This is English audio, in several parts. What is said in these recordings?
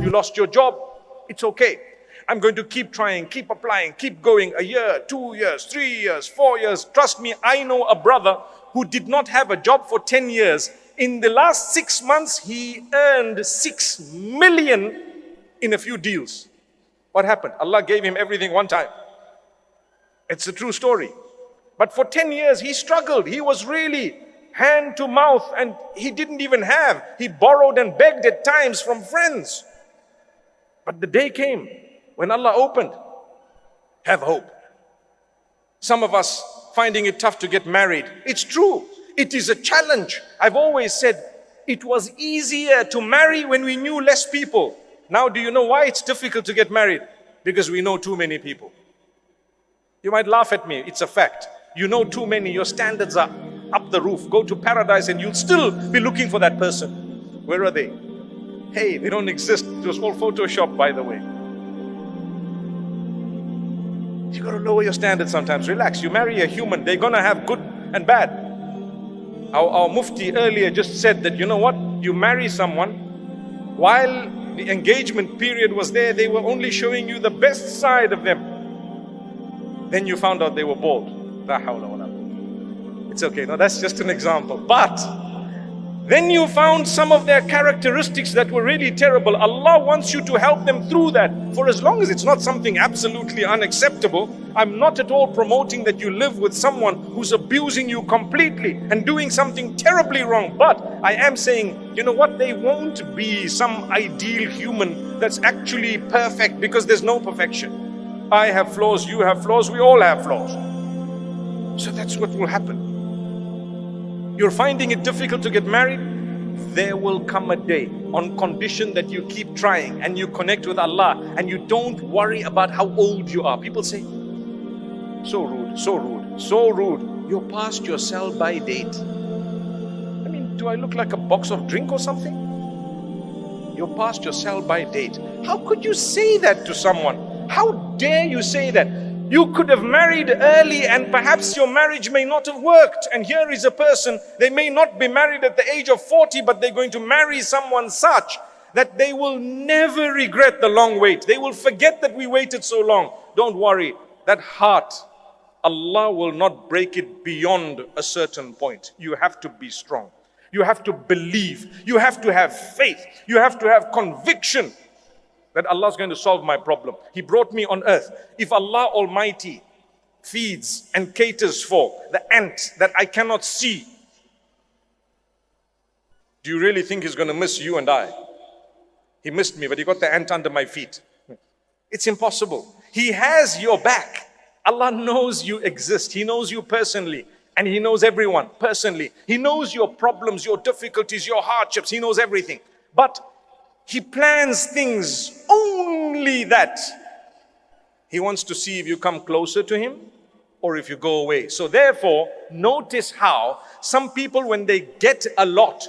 You lost your job. It's okay. I'm going to keep trying, keep applying, keep going. A year, 2 years, 3 years, 4 years. Trust me, I know a brother who did not have a job for 10 years. In the last 6 months, he earned 6 million in a few deals. What happened? Allah gave him everything one time. It's a true story. But for 10 years, he struggled. He was really hand to mouth, and he didn't even have. He borrowed and begged at times from friends. But the day came when Allah opened. Have hope. Some of us finding it tough to get married. It's true. It is a challenge. I've always said it was easier to marry when we knew less people. Now do you know why it's difficult to get married? Because we know too many people. You might laugh at me. It's a fact. You know too many. Your standards are up the roof. Go to paradise and you'll still be looking for that person. Where are they? Hey, they don't exist. It was all Photoshop, by the way. You got to lower your standards sometimes. Relax. You marry a human. They're going to have good and bad. Our Mufti earlier just said that, you know what? You marry someone, while the engagement period was there, they were only showing you the best side of them. Then you found out they were bald. La hawla wa la quwwata. It's okay. No, that's just an example. But then you found some of their characteristics that were really terrible. Allah wants you to help them through that. For as long as it's not something absolutely unacceptable, I'm not at all promoting that you live with someone who's abusing you completely and doing something terribly wrong. But I am saying, you know what? They won't be some ideal human that's actually perfect, because there's no perfection. I have flaws, you have flaws, we all have flaws. So that's what will happen. You're finding it difficult to get married? There will come a day, on condition that you keep trying and you connect with Allah and you don't worry about how old you are. People say, so rude, so rude, so rude. You're past your sell-by date. I mean, do I look like a box of drink or something? You're past your sell-by date. How could you say that to someone? How dare you say that? You could have married early and perhaps your marriage may not have worked. And here is a person, they may not be married at the age of 40, but they're going to marry someone such that they will never regret the long wait. They will forget that we waited so long. Don't worry, that heart, Allah will not break it beyond a certain point. You have to be strong. You have to believe. You have to have faith. You have to have conviction that Allah is going to solve my problem. He brought me on earth. If Allah Almighty feeds and caters for the ant that I cannot see, do you really think He's going to miss you and I? He missed me, but He got the ant under my feet. It's impossible. He has your back. Allah knows you exist. He knows you personally. And He knows everyone personally. He knows your problems, your difficulties, your hardships. He knows everything. But He plans things only that He wants to see if you come closer to Him or if you go away. So therefore, notice how some people, when they get a lot,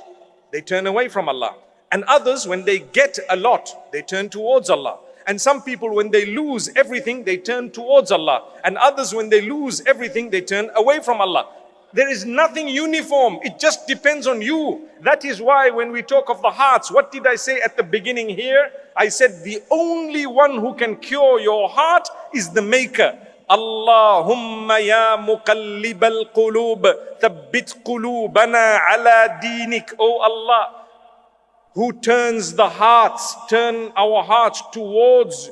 they turn away from Allah. And others, when they get a lot, they turn towards Allah. And some people, when they lose everything, they turn towards Allah. And others, when they lose everything, they turn away from Allah. There is nothing uniform. It just depends on you. That is why when we talk of the hearts, what did I say at the beginning here? I said the only one who can cure your heart is the Maker. Allahumma ya muqallibal qulub, thabbit qulubana ala dinik. Oh Allah, who turns the hearts, turn our hearts towards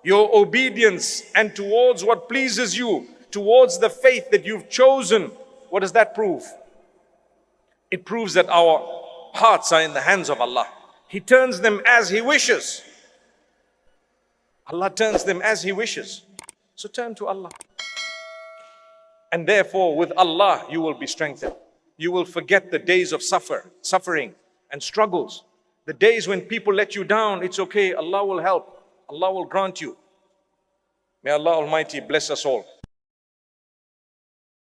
your obedience and towards what pleases you, towards the faith that you've chosen. What does that prove? It proves that our hearts are in the hands of Allah. He turns them as He wishes. Allah turns them as He wishes. So turn to Allah. And therefore with Allah you will be strengthened. You will forget the days of suffering and struggles. The days when people let you down, it's okay. Allah will help. Allah will grant you. May Allah Almighty bless us all.